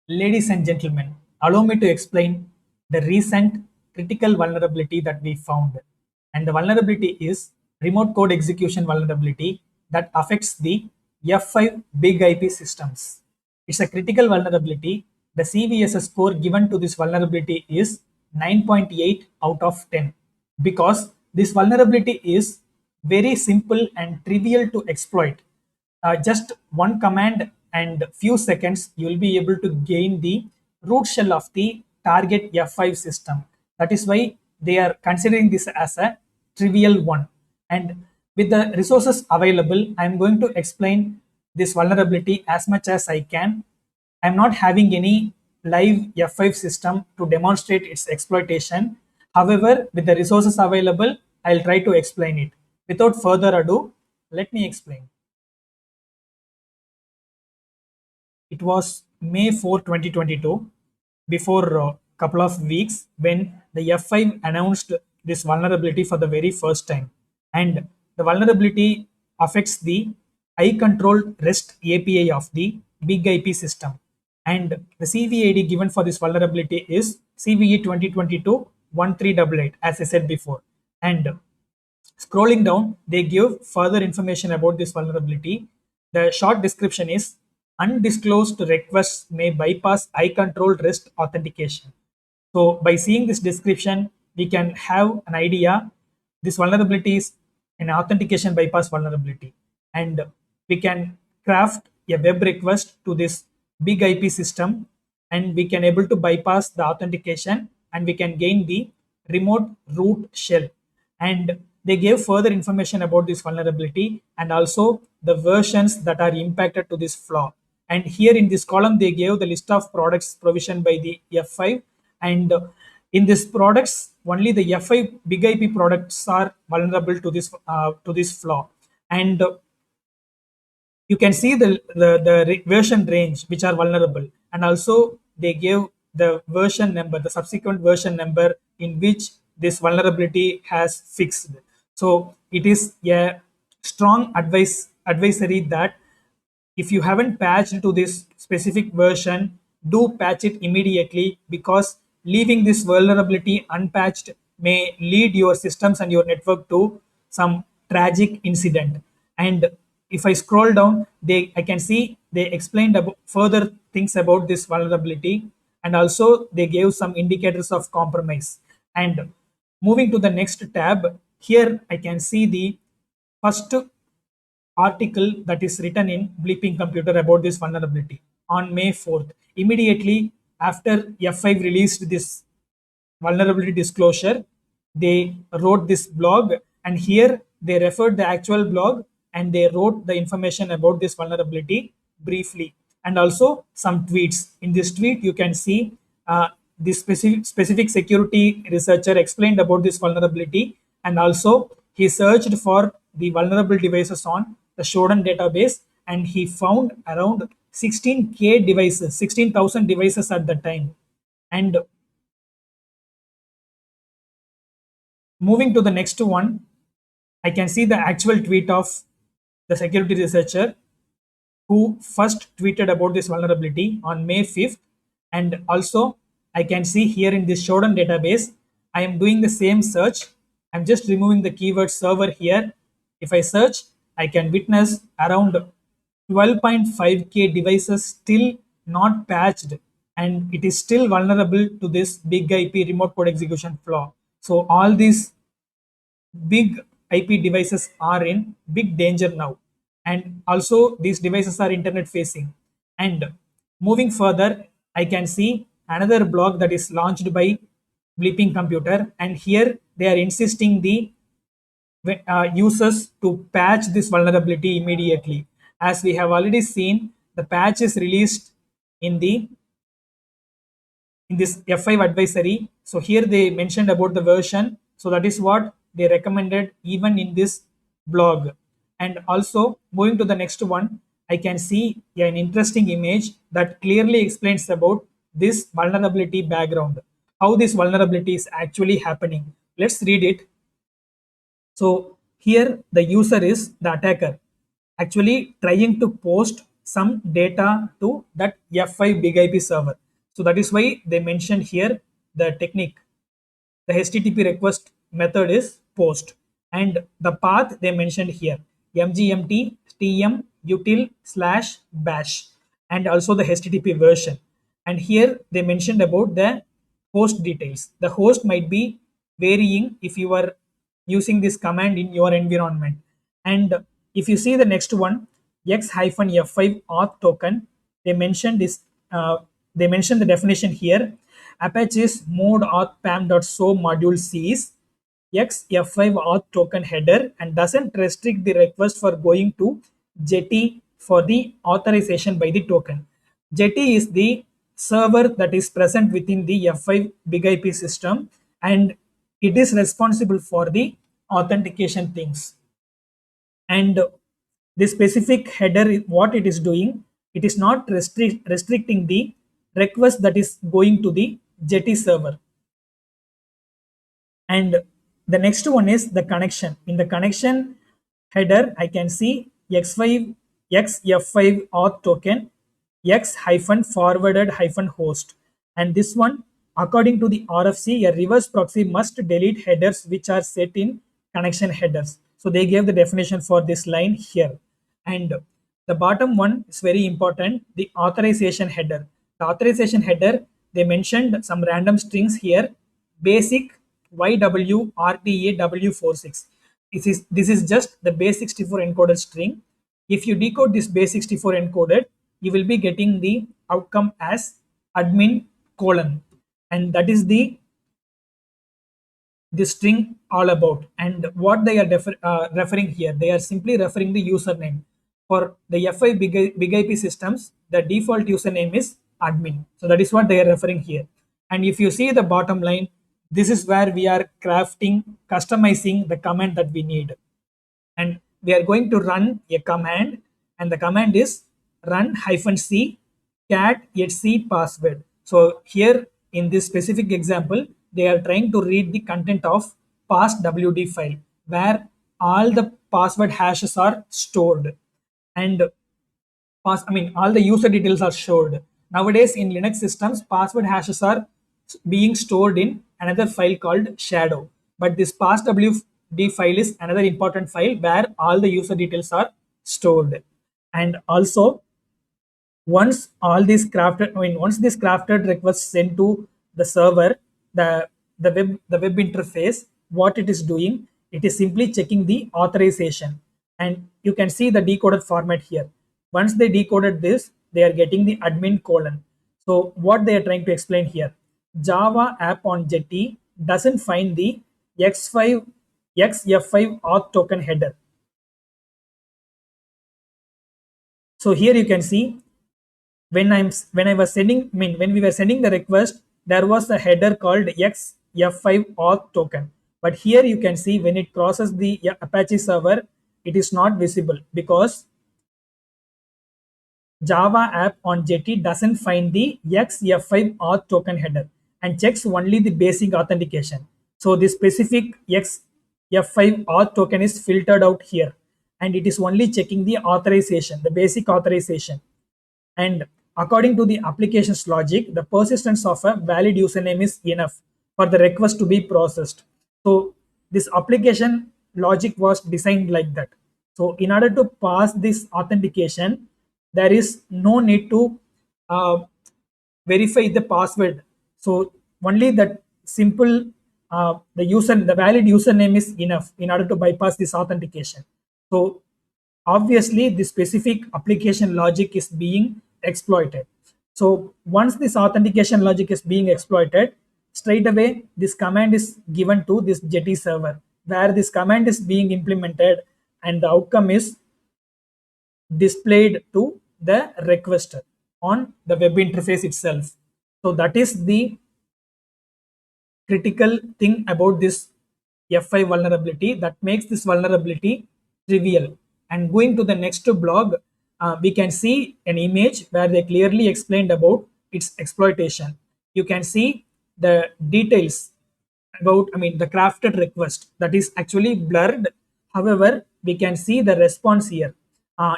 Ladies and gentlemen, allow me to explain the recent critical vulnerability that we found. And the vulnerability is remote code execution vulnerability that affects the F5 big IP systems. It's a critical vulnerability. The CVSS score given to this vulnerability is 9.8 out of 10 because this vulnerability is very simple and trivial to exploit. Just one command and few seconds you will be able to gain the root shell of the target F5 system. That is why they are considering this as a trivial one. And with the resources available, I am going to explain this vulnerability as much as I can. I'm not having any live F5 system to demonstrate its exploitation. However, with the resources available, I'll try to explain it. Without further ado, let me explain. It was May 4, 2022, before a couple of weeks, when the F5 announced this vulnerability for the very first time. And the vulnerability affects the I-controlled REST API of the big IP system. And the CVE ID given for this vulnerability is CVE-2022-1388, as I said before. And scrolling down, they give further information about this vulnerability. The short description is undisclosed requests may bypass I-controlled REST authentication. So by seeing this description, we can have an idea. This vulnerability is an authentication bypass vulnerability. And we can craft a web request to this big IP system, and we can able to bypass the authentication, and we can gain the remote root shell. And they gave further information about this vulnerability and also the versions that are impacted to this flaw. And here in this column, they gave the list of products provisioned by the F5. And in these products, only the F5 big IP products are vulnerable to this flaw. And you can see the version range which are vulnerable, and also they gave the version number, the subsequent version number in which this vulnerability has fixed. So it is a strong advisory that if you haven't patched to this specific version, do patch it immediately, because leaving this vulnerability unpatched may lead your systems and your network to some tragic incident. And if I scroll down, I can see they explained about further things about this vulnerability, and also they gave some indicators of compromise. And moving to the next tab, here I can see the first article that is written in Bleeping Computer about this vulnerability on May 4th. Immediately after F5 released this vulnerability disclosure, they wrote this blog, and here they referred the actual blog and they wrote the information about this vulnerability briefly, and also some tweets. In this tweet, you can see this specific security researcher explained about this vulnerability, and also he searched for the vulnerable devices on the Shodan database, and he found around 16K devices, 16,000 devices at the time. And moving to the next one, I can see the actual tweet of the security researcher who first tweeted about this vulnerability on May 5th. And also, I can see here in this Shodan database, I am doing the same search. I'm just removing the keyword server here. If I search, I can witness around 12.5K devices still not patched, and it is still vulnerable to this big IP remote code execution flaw. So all these big IP devices are in big danger now, and also these devices are internet facing. And moving further, I can see another blog that is launched by Bleeping Computer, and here they are insisting the users to patch this vulnerability immediately. As we have already seen, the patch is released in this F5 advisory. So here they mentioned about the version. So that is what they recommended even in this blog. And also moving to the next one, I can see an interesting image that clearly explains about this vulnerability background, how this vulnerability is actually happening. Let's read it. So here the user is the attacker, actually trying to post some data to that F5 big IP server. So that is why they mentioned here the technique. The HTTP request method is post, and the path they mentioned here, mgmt tm util slash bash, and also the HTTP version. And here they mentioned about the host details. The host might be varying if you are using this command in your environment. And if you see the next one, x-f5 auth token, they mentioned this. They mentioned the definition here. Apache's mode auth pam.so module sees x-f5 auth token header and doesn't restrict the request for going to Jetty for the authorization by the token. Jetty is the server that is present within the F5 big IP system, and it is responsible for the authentication things. And this specific header, what it is doing, it is not restricting the request that is going to the Jetty server. And the next one is the connection. In the connection header, I can see x5 xf5 auth token x hyphen forwarded hyphen host. And this one, according to the RFC, a reverse proxy must delete headers which are set in connection headers. So they gave the definition for this line here. And the bottom one is very important, the authorization header. The authorization header, they mentioned some random strings here, basic YWRTAW46. This is just the base64 encoded string. If you decode this base64 encoded, you will be getting the outcome as admin colon, and that is the string all about. And what they are referring here, they are simply referring the username. For the F5 big IP systems, the default username is admin. So that is what they are referring here. And if you see the bottom line, this is where we are crafting, customizing the command that we need. And we are going to run a command, and the command is run -c cat etc password. So here in this specific example, they are trying to read the content of passwd file where all the password hashes are stored, and all the user details are stored. Nowadays in Linux systems, password hashes are being stored in another file called shadow. But this passwd file is another important file where all the user details are stored. And also, once this crafted request sent to the server, the web interface, what it is doing, it is simply checking the authorization. And you can see the decoded format here. Once they decoded this, they are getting the admin colon. So what they are trying to explain here, Java app on Jetty doesn't find the x5 xf5 auth token header. So here you can see when I was sending, when we were sending the request, there was a header called xf5 auth token. But here you can see when it crosses the Apache server, it is not visible because Java app on Jetty doesn't find the xf5 auth token header and checks only the basic authentication. So the specific xf5 auth token is filtered out here, and it is only checking the authorization, the basic authorization. And according to the application's logic, the persistence of a valid username is enough for the request to be processed. So this application logic was designed like that. So in order to pass this authentication, there is no need to uh, verify the password. So only that simple the valid username is enough in order to bypass this authentication. So obviously the specific application logic is being exploited. So once this authentication logic is being exploited, straight away this command is given to this Jetty server where this command is being implemented, and the outcome is displayed to the requester on the web interface itself. So that is the critical thing about this F5 vulnerability that makes this vulnerability trivial. And going to the next blog, we can see an image where they clearly explained about its exploitation. You can see the details about, the crafted request that is actually blurred. However, we can see the response here.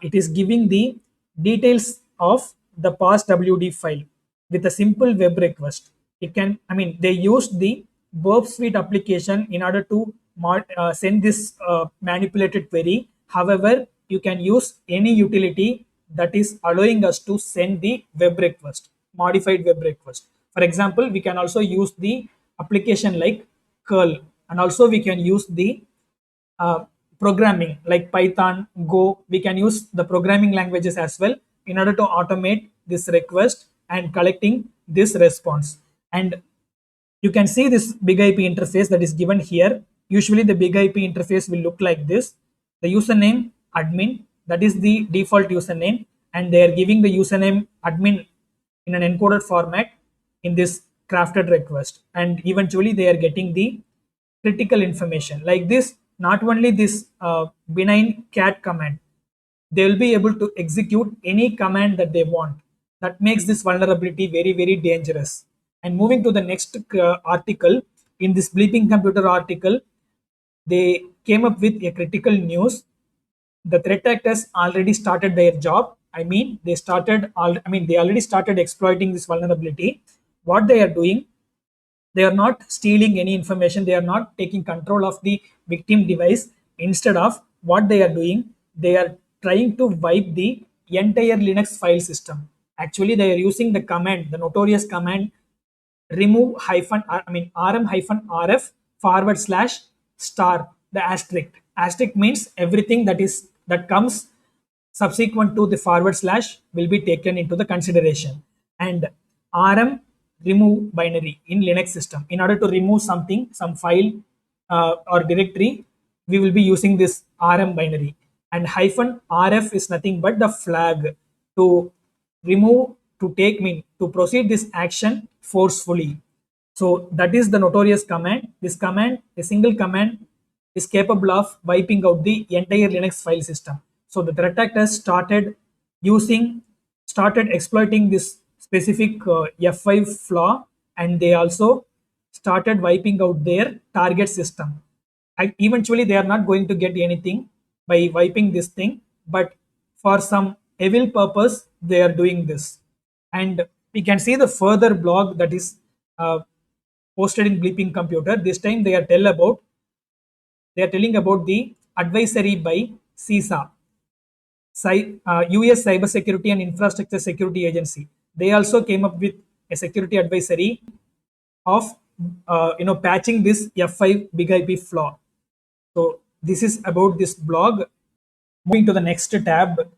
It is giving the details of the past WD file with a simple web request. It can, I mean, they used the Burp Suite application in order to send this manipulated query. However, you can use any utility that is allowing us to send the web request, modified web request. For example, we can also use the application like curl, and also we can use the uh, programming like Python, Go. We can use the programming languages as well in order to automate this request and collecting this response. And you can see this big IP interface that is given here. Usually the big IP interface will look like this. The username admin, that is the default username, and they are giving the username admin in an encoded format in this crafted request, and eventually they are getting the critical information like this. Not only this benign cat command, they will be able to execute any command that they want. That makes this vulnerability very, very dangerous. And moving to the next article, in this bleeping computer article, they came up with a critical news. The threat actors already started their job. I mean, they already started exploiting this vulnerability. What they are doing, they are not stealing any information, they are not taking control of the victim device. Instead of what they are doing, they are trying to wipe the entire Linux file system. Actually, they are using the command, the notorious command, remove hyphen I mean rm hyphen rf forward slash star, the asterisk means everything that comes subsequent to the forward slash will be taken into the consideration. And rm remove binary in Linux system, in order to remove something, some file or directory, we will be using this rm binary. And hyphen rf is nothing but the flag to remove, to take mean to proceed this action forcefully. So that is the notorious command. This command, a single command, is capable of wiping out the entire Linux file system. So the threat actors started exploiting this specific F5 flaw, and they also started wiping out their target system. Eventually, they are not going to get anything by wiping this thing, but for some evil purpose, they are doing this. And we can see the further blog that is uh, posted in Bleeping Computer. This time they are telling about the advisory by CISA, US Cybersecurity and Infrastructure Security Agency. They also came up with a security advisory of patching this F5 big IP flaw. So this is about this blog. Moving to the next tab,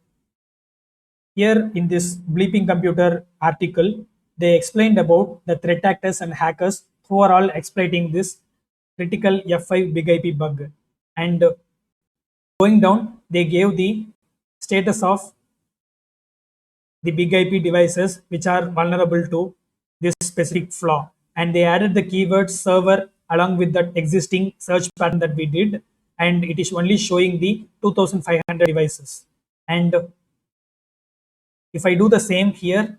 here in this Bleeping Computer article, they explained about the threat actors and hackers who are all exploiting this critical F5 big IP bug. And going down, they gave the status of the big IP devices which are vulnerable to this specific flaw. And they added the keyword server along with that existing search pattern that we did. And it is only showing the 2500 devices. And if I do the same here,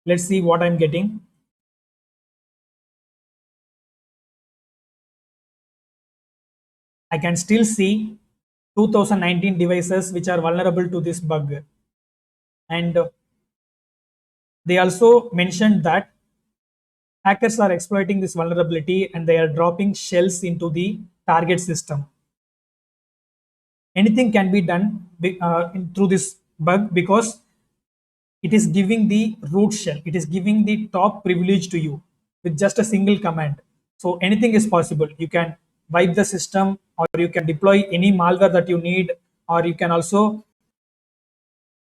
let's see what I'm getting. I can still see 2019 devices which are vulnerable to this bug. And they also mentioned that hackers are exploiting this vulnerability and they are dropping shells into the target system. Anything can be done through this bug because it is giving the root shell, it is giving the top privilege to you with just a single command. So anything is possible. You can wipe the system, or you can deploy any malware that you need, or you can also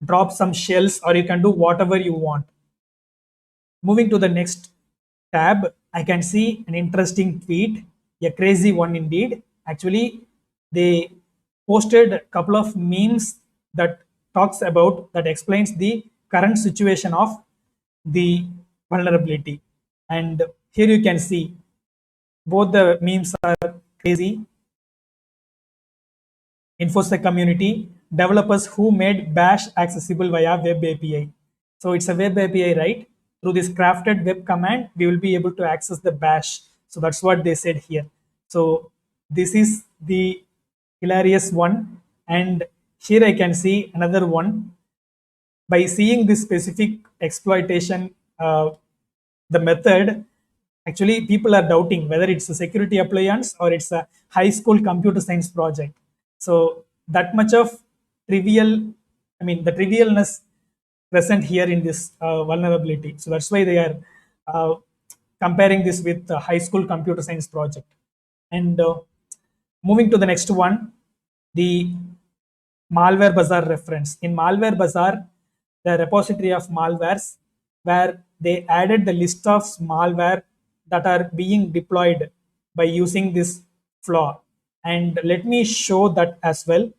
drop some shells, or you can do whatever you want. Moving to the next tab, I can see an interesting tweet, a crazy one indeed. Actually, they posted a couple of memes that talks about, that explains the current situation of the vulnerability. And here you can see both the memes are crazy. InfoSec community, developers who made Bash accessible via web API. So it's a web API, right? Through this crafted web command, we will be able to access the Bash. So that's what they said here. So this is the hilarious one. And here I can see another one. By seeing this specific exploitation, the method, actually people are doubting whether it's a security appliance or it's a high school computer science project. So that much of trivial, I mean the trivialness present here in this vulnerability. So that's why they are uh, comparing this with a high school computer science project. And moving to the next one, the malware bazaar reference. In malware bazaar, the repository of malwares, where they added the list of malware that are being deployed by using this flaw. And let me show that as well.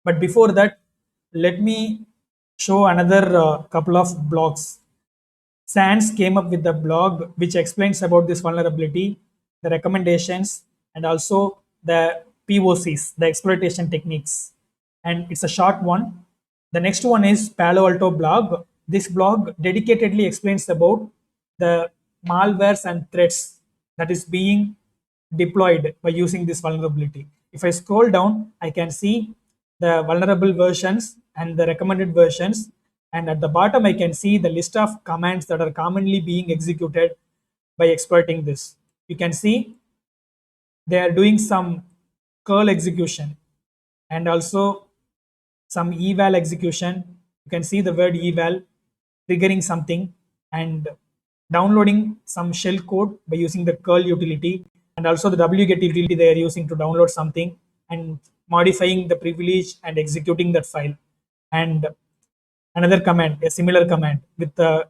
But before that, let me show another couple of blogs. Sands came up with the blog which explains about this vulnerability, the recommendations, and also the POCs, the exploitation techniques. And it's a short one. The next one is Palo Alto blog. This blog dedicatedly explains about the malwares and threats that is being deployed by using this vulnerability. If I scroll down, I can see the vulnerable versions and the recommended versions. And at the bottom, I can see the list of commands that are commonly being executed by exploiting this. You can see they are doing some curl execution and also some eval execution. You can see the word eval triggering something and downloading some shell code by using the curl utility, and also the wget utility they are using to download something and modifying the privilege and executing that file. And another command, a similar command with the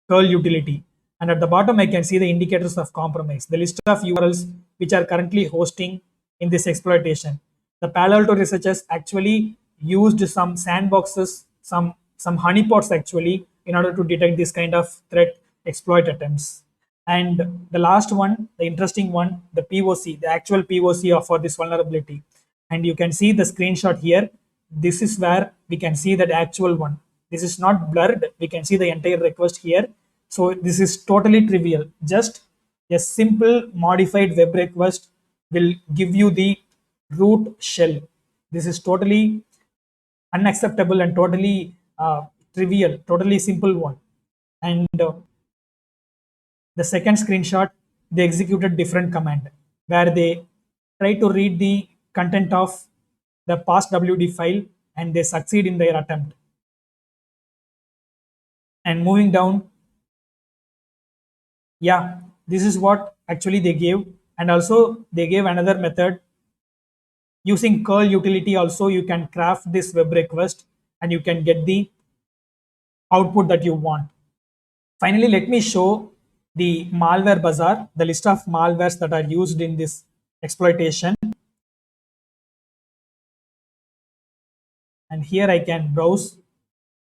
curl utility. And at the bottom, I can see the indicators of compromise, the list of URLs which are currently hosting in this exploitation. The Palo Alto researchers actually used some sandboxes, some honeypots actually, in order to detect this kind of threat exploit attempts. And the last one, the interesting one, the POC, the actual POC for this vulnerability. And you can see the screenshot here. This is where we can see that actual one. This is not blurred. We can see the entire request here. So this is totally trivial. Just a simple modified web request will give you the root shell. This is totally unacceptable and totally trivial, totally simple one. And the second screenshot, they executed different command where they try to read the content of the past WD file and they succeed in their attempt. And moving down, yeah, this is what actually they gave. And also they gave another method using curl utility. Also, you can craft this web request and you can get the output that you want. Finally, let me show the malware bazaar, the list of malwares that are used in this exploitation. And here I can browse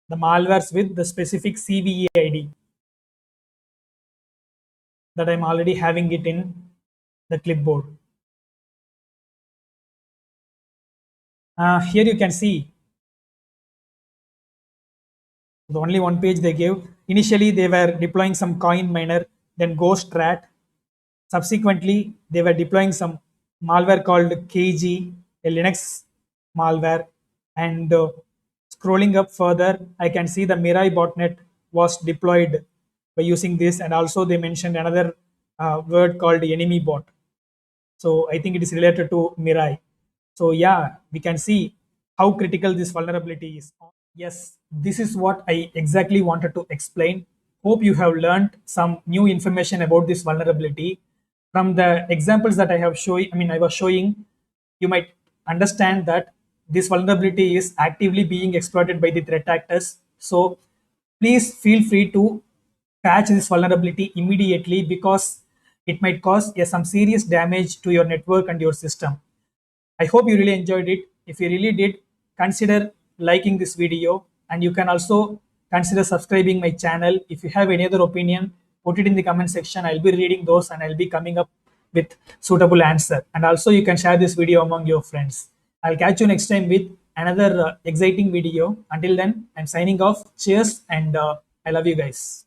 the malwares with the specific CVE ID that I'm already having it in the clipboard. Here you can see the only one page they gave. Initially, they were deploying some coin miner, then ghost rat. Subsequently, they were deploying some malware called KG, a Linux malware. And scrolling up further, I can see the Mirai botnet was deployed by using this. And also, they mentioned another word called enemy bot. So I think it is related to Mirai. So yeah, we can see how critical this vulnerability is. Yes, this is what I exactly wanted to explain. Hope you have learned some new information about this vulnerability. From the examples that I was showing, you might understand that this vulnerability is actively being exploited by the threat actors. So please feel free to patch this vulnerability immediately because it might cause some serious damage to your network and your system. I hope you really enjoyed it. If you really did, consider liking this video and you can also consider subscribing my channel. If you have any other opinion, put it in the comment section. I'll be reading those and I'll be coming up with suitable answer. And also you can share this video among your friends. I'll catch you next time with another exciting video. Until then, I'm signing off. Cheers and I love you guys.